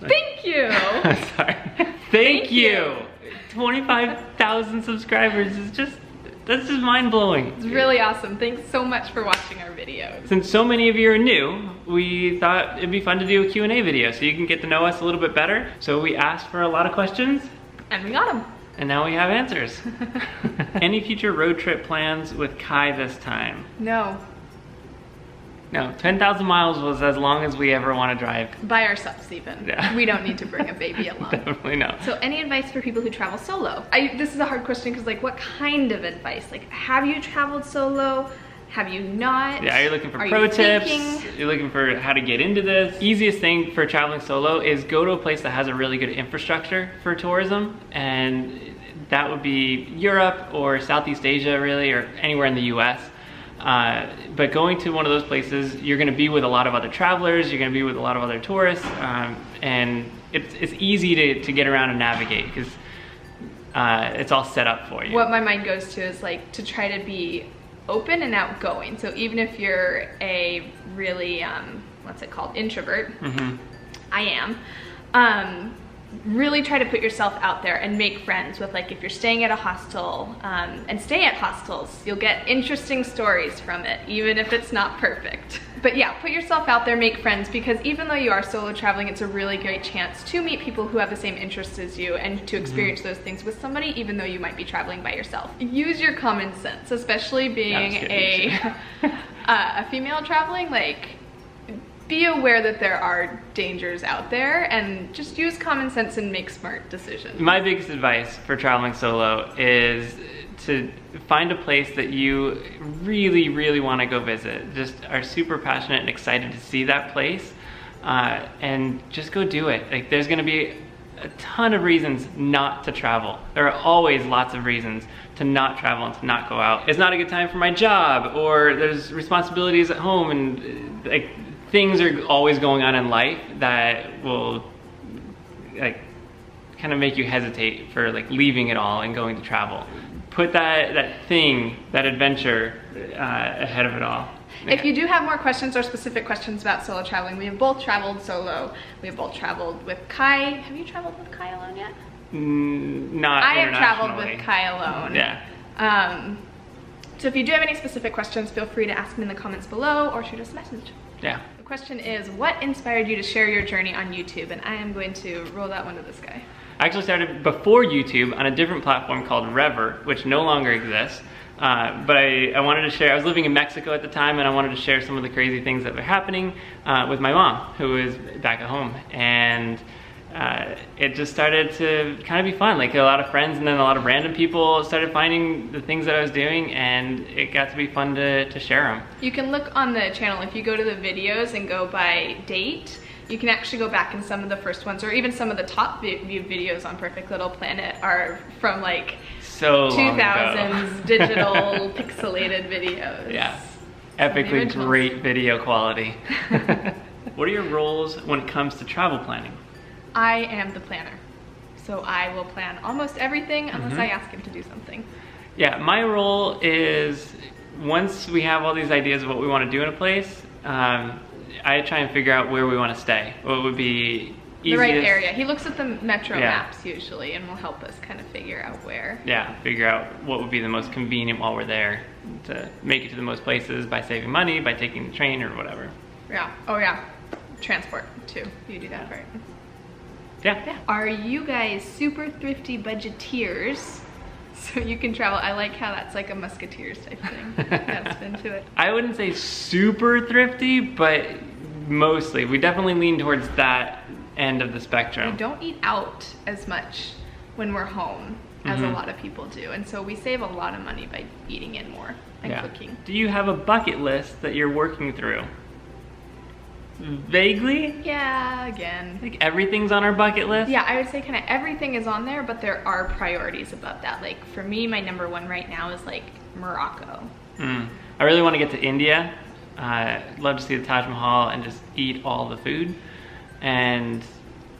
Thank you. Sorry. Thank you. 25,000 subscribers is just, that's just mind-blowing. It's really awesome. Thanks so much for watching our videos. Since so many of you are new, we thought it'd be fun to do a Q&A video so you can get to know us a little bit better. So we asked for a lot of questions. And we got them. And now we have answers. Any future road trip plans with Kai this time? No. No, 10,000 miles was as long as we ever want to drive. By ourselves even. Yeah. We don't need to bring a baby along. Definitely not. So any advice for people who travel solo? This is a hard question because like what kind of advice? Like have you traveled solo? Have you not? Yeah, you're looking for pro tips. You're looking for how to get into this. Easiest thing for traveling solo is go to a place that has a really good infrastructure for tourism, and that would be Europe or Southeast Asia really, or anywhere in the US. But going to one of those places, you're going to be with a lot of other travelers, you're going to be with a lot of other tourists, and it's easy to get around and navigate because it's all set up for you. What my mind goes to is like to try to be open and outgoing. So even if you're a really, what's it called, introvert, I am, really try to put yourself out there and make friends with, like, if you're staying at a hostel, and stay at hostels, you'll get interesting stories from it, even if it's not perfect. But yeah, put yourself out there, make friends, because even though you are solo traveling, it's a really great chance to meet people who have the same interests as you and to experience those things with somebody, even though you might be traveling by yourself. Use your common sense, especially being a female traveling, like, be aware that there are dangers out there and just use common sense and make smart decisions. My biggest advice for traveling solo is to find a place that you really, really want to go visit. Just are super passionate and excited to see that place, and just go do it. Like, there's going to be a ton of reasons not to travel. There are always lots of reasons to not travel and to not go out. It's not a good time for my job, or there's responsibilities at home, and like, things are always going on in life that will like kind of make you hesitate for like leaving it all and going to travel. Put that adventure ahead of it all. If you do have more questions or specific questions about solo traveling, we have both traveled solo. We have both traveled with Kai. Have you traveled with Kai alone yet? Not I have traveled with Kai alone. Yeah. So if you do have any specific questions, feel free to ask them in the comments below or shoot us a message. Yeah. The question is, what inspired you to share your journey on YouTube? And I am going to roll that one to this guy. I actually started before YouTube on a different platform called Rever, which no longer exists. But I wanted to share, I was living in Mexico at the time, and I wanted to share some of the crazy things that were happening with my mom, who is back at home. And it just started to kind of be fun. Like, a lot of friends and then a lot of random people started finding the things that I was doing, and it got to be fun to share them. You can look on the channel, if you go to the videos and go by date, you can actually go back in some of the first ones, or even some of the top viewed videos on Perfect Little Planet are from like so 2000s digital pixelated videos. Yeah, epically great video quality. What are your roles when it comes to travel planning? I am the planner, so I will plan almost everything unless I ask him to do something. Yeah, my role is, once we have all these ideas of what we want to do in a place, I try and figure out where we want to stay. What would be easiest. The right area. He looks at the metro maps usually and will help us kind of figure out where. Yeah, figure out what would be the most convenient while we're there to make it to the most places by saving money, by taking the train or whatever. Yeah, oh yeah, transport too. You do that, right? Yeah. Are you guys super thrifty budgeteers so you can travel? I like how that's like a Musketeers type thing. Got a spin to it. I wouldn't say super thrifty, but mostly. We definitely lean towards that end of the spectrum. We don't eat out as much when we're home as a lot of people do, and so we save a lot of money by eating in more and cooking. Do you have a bucket list that you're working through? Vaguely? Yeah, again. Like everything's on our bucket list? Yeah, I would say kind of everything is on there, but there are priorities above that. Like for me, my number one right now is like Morocco. I really want to get to India. I'd love to see the Taj Mahal and just eat all the food. And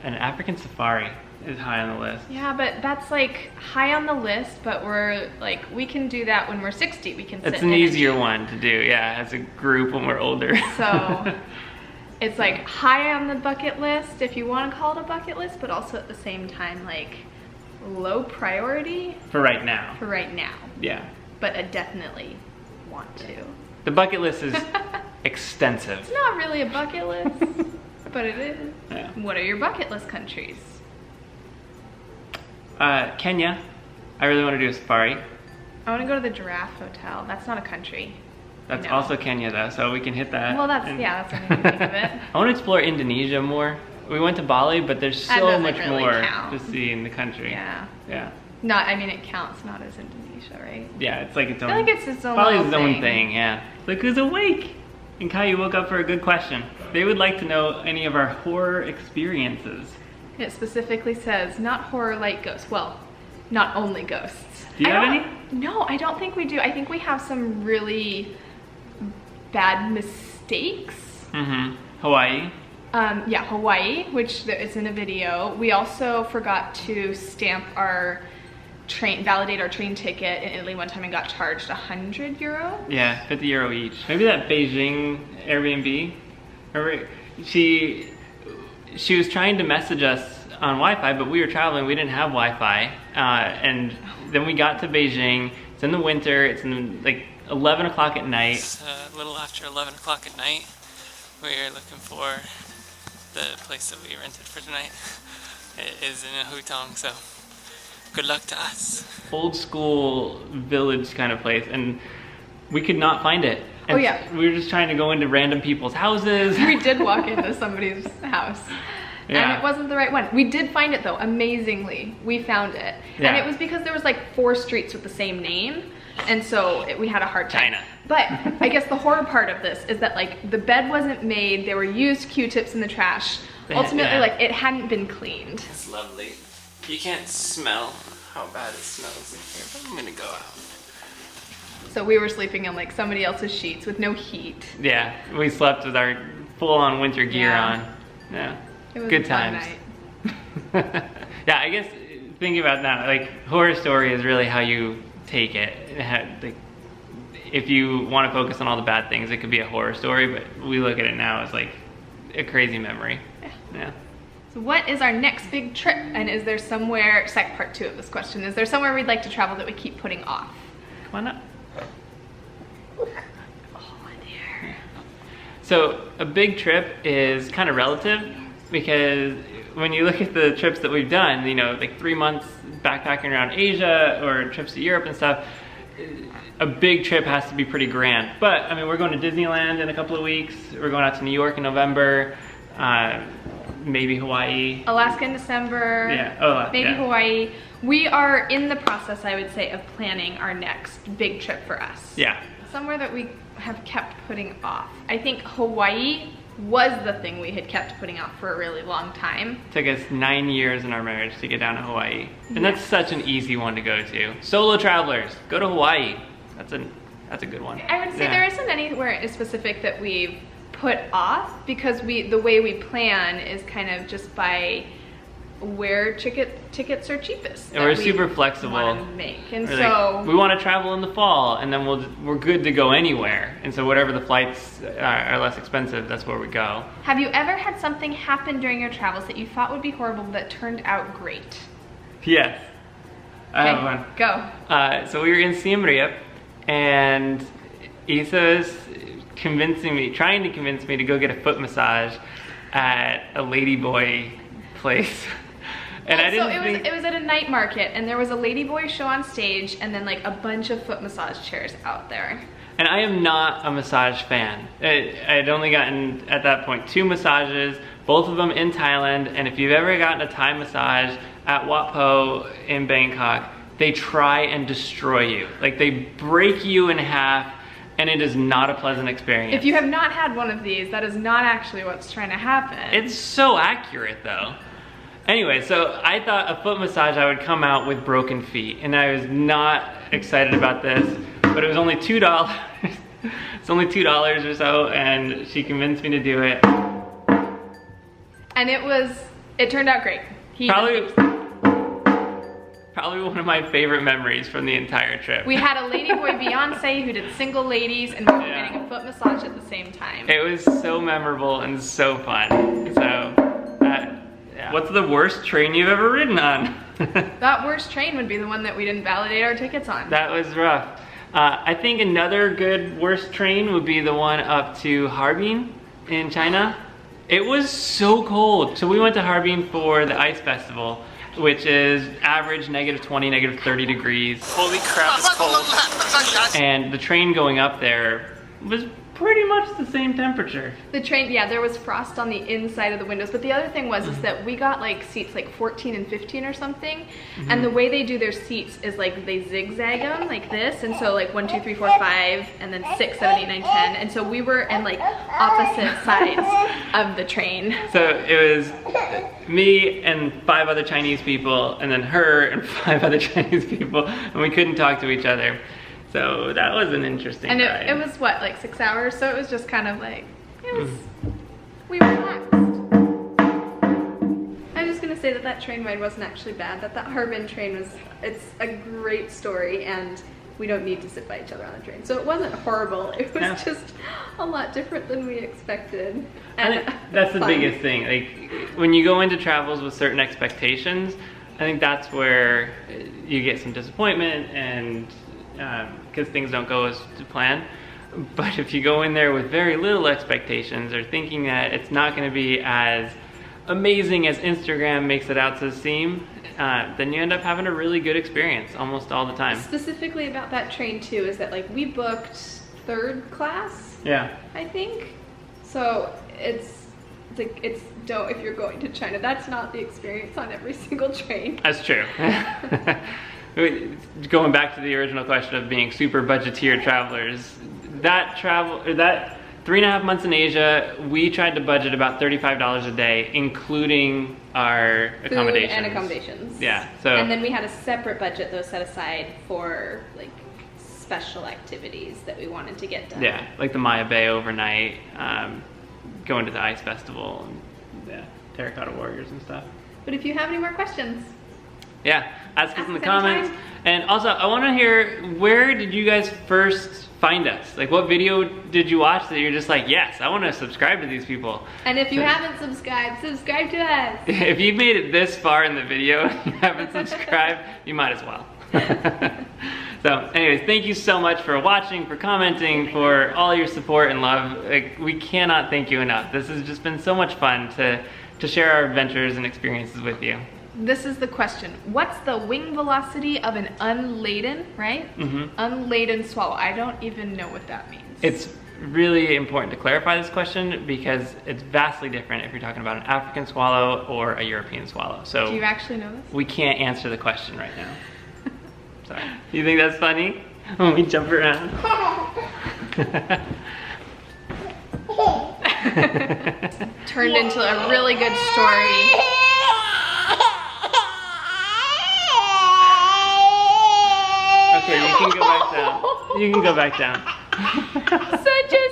an African safari is high on the list. Yeah, but that's like high on the list, but we're like, we can do that when we're 60. We can sit. It's an easier one to do, yeah, as a group when we're older. So It's like high on the bucket list, if you want to call it a bucket list, but also at the same time, like low priority. For right now. For right now. Yeah. But I definitely want to. The bucket list is extensive. It's not really a bucket list, but it is. Yeah. What are your bucket list countries? Kenya. I really want to do a safari. I want to go to the Giraffe Hotel. That's not a country. That's No. also Kenya though, so we can hit that. Well, that's what I think of it. I want to explore Indonesia more. We went to Bali, but there's That so doesn't much really more count. to see in the country. Yeah. Yeah. Not, I mean, it counts not as Indonesia, right? Yeah, it's like its own. I feel like it's its own Bali's little its own thing. thing. Yeah. Look who's awake. And Kai, you woke up for a good question. They would like to know any of our horror experiences. It specifically says not horror like ghosts. Well, not only ghosts. Do you have any? No, I don't think we do. I think we have some really bad mistakes. Mm-hmm. Hawaii. Yeah, Hawaii, which is in a video. We also forgot to stamp our validate our train ticket in Italy one time and got charged €100. Yeah, €50 each. Maybe that Beijing Airbnb. Remember, she was trying to message us on Wi-Fi, but we were traveling. We didn't have Wi-Fi, and then we got to Beijing. It's in the winter. It's in like 11 o'clock at night. It's a little after 11 o'clock at night. We're looking for the place that we rented for tonight. It is in a hutong, so good luck to us. Old school village kind of place, and we could not find it. And Oh, yeah. we were just trying to go into random people's houses. We did walk into somebody's house. Yeah. And it wasn't the right one. We did find it though, amazingly. We found it. Yeah. And it was because there was like 4 streets with the same name. And so we had a hard time. China. But I guess the horror part of this is that like the bed wasn't made, there were used Q-tips in the trash. Ultimately, Yeah. like it hadn't been cleaned. It's lovely. You can't smell how bad it smells in here, but I'm gonna go out. So we were sleeping in like somebody else's sheets with no heat. Yeah, we slept with our full-on winter gear Yeah. on. Yeah, It was good a fun times. night. Yeah, I guess thinking about that, like horror story is really how you take it. Like, if you want to focus on all the bad things, it could be a horror story, but we look at it now as like a crazy memory. Yeah. So what is our next big trip? And is there somewhere, second part 2 of this question, is there somewhere we'd like to travel that we keep putting off? Come on up. Oh, there. So a big trip is kind of relative, because when you look at the trips that we've done, you know, like 3 months backpacking around Asia or trips to Europe and stuff, a big trip has to be pretty grand. But I mean, we're going to Disneyland in a couple of weeks. We're going out to New York in November. Maybe Hawaii. Alaska in December. Yeah. Oh, maybe yeah. Hawaii. We are in the process, I would say, of planning our next big trip for us. Yeah. Somewhere that we have kept putting off. I think Hawaii was the thing we had kept putting off for a really long time. Took us 9 years in our marriage to get down to Hawaii. And that's such an easy one to go to. Solo travelers, go to Hawaii. That's a good one. I would say Yeah. there isn't anywhere specific that we've put off, because the way we plan is kind of just by where tickets are cheapest. And that we're we super flexible. wanna make. And We're so like, we want to travel in the fall, and then we're good to go anywhere. And so whatever the flights are less expensive, that's where we go. have you ever had something happen during your travels that you thought would be horrible that turned out great? Yes. I have Okay, one. go. So we were in Siem Reap, and Issa's trying to convince me to go get a foot massage at a ladyboy place. And I didn't think... it was at a night market, and there was a ladyboy show on stage, and then like a bunch of foot massage chairs out there. And I am not a massage fan. I'd only gotten, at that point, 2 massages, both of them in Thailand. And if you've ever gotten a Thai massage at Wat Po in Bangkok, they try and destroy you. Like, they break you in half, and it is not a pleasant experience. If you have not had one of these, that is not actually what's trying to happen. It's so accurate, though. Anyway, so I thought a foot massage, I would come out with broken feet, and I was not excited about this, but it was only $2. It's only $2 or so, and she convinced me to do it. And it turned out great. Probably, Probably one of my favorite memories from the entire trip. We had a ladyboy Beyonce who did single ladies, and we were getting a foot massage at the same time. It was so memorable and so fun. So, yeah. What's the worst train you've ever ridden on? That worst train would be the one that we didn't validate our tickets on. That was rough. I think another good worst train would be the one up to Harbin in China. It was so cold. So we went to Harbin for the ice festival, which is average -20, -30 degrees. Holy crap, it's cold. And the train going up there was pretty much the same temperature. The train, yeah, there was frost on the inside of the windows, but the other thing was is that we got like seats like 14 and 15 or something, and the way they do their seats is like they zigzag them like this, and so like 1, 2, 3, 4, 5, and then 6, 7, 8, 9, 10, and so we were in like opposite sides of the train. So it was me and 5 other Chinese people, and then her and 5 other Chinese people, and we couldn't talk to each other. So that was an interesting and ride. it was what, like 6 hours, so it was just kind of like, it was, we relaxed. I'm just gonna say that train ride wasn't actually bad, that Harbin train was, it's a great story, and we don't need to sit by each other on the train. So it wasn't horrible, it was just a lot different than we expected. And I think that's the biggest thing. Like, when you go into travels with certain expectations, I think that's where you get some disappointment, and because things don't go as to plan. But if you go in there with very little expectations, or thinking that it's not going to be as amazing as Instagram makes it out to seem, then you end up having a really good experience almost all the time. Specifically about that train too, is that like we booked 3rd class, Yeah. I think. So it's like, if you're going to China, that's not the experience on every single train. That's true. Going back to the original question of being super budgeteer travelers, that 3.5 months in Asia, we tried to budget about $35 a day, including our accommodations. Food and accommodations. Yeah. So. And then we had a separate budget though set aside for like special activities that we wanted to get done. Yeah, like the Maya Bay overnight, going to the ice festival, and the Terracotta Warriors and stuff. But if you have any more questions, yeah, ask us in the anytime. comments. And also, I want to hear, where did you guys first find us? Like, what video did you watch that you're just like, yes, I want to subscribe to these people? And if you haven't subscribed, subscribe to us. If you've made it this far in the video and you haven't subscribed, you might as well. So anyways, thank you so much for watching, for commenting, for all your support and love. Like, we cannot thank you enough. This has just been so much fun to share our adventures and experiences with you. This is the question. What's the wing velocity of an unladen, right? Unladen swallow. I don't even know what that means. It's really important to clarify this question because it's vastly different if you're talking about an African swallow or a European swallow. So do you actually know this? We can't answer the question right now. Sorry. You think that's funny? When we jump around. Turned into a really good story. Okay, you can go back down. You can go back down. Such a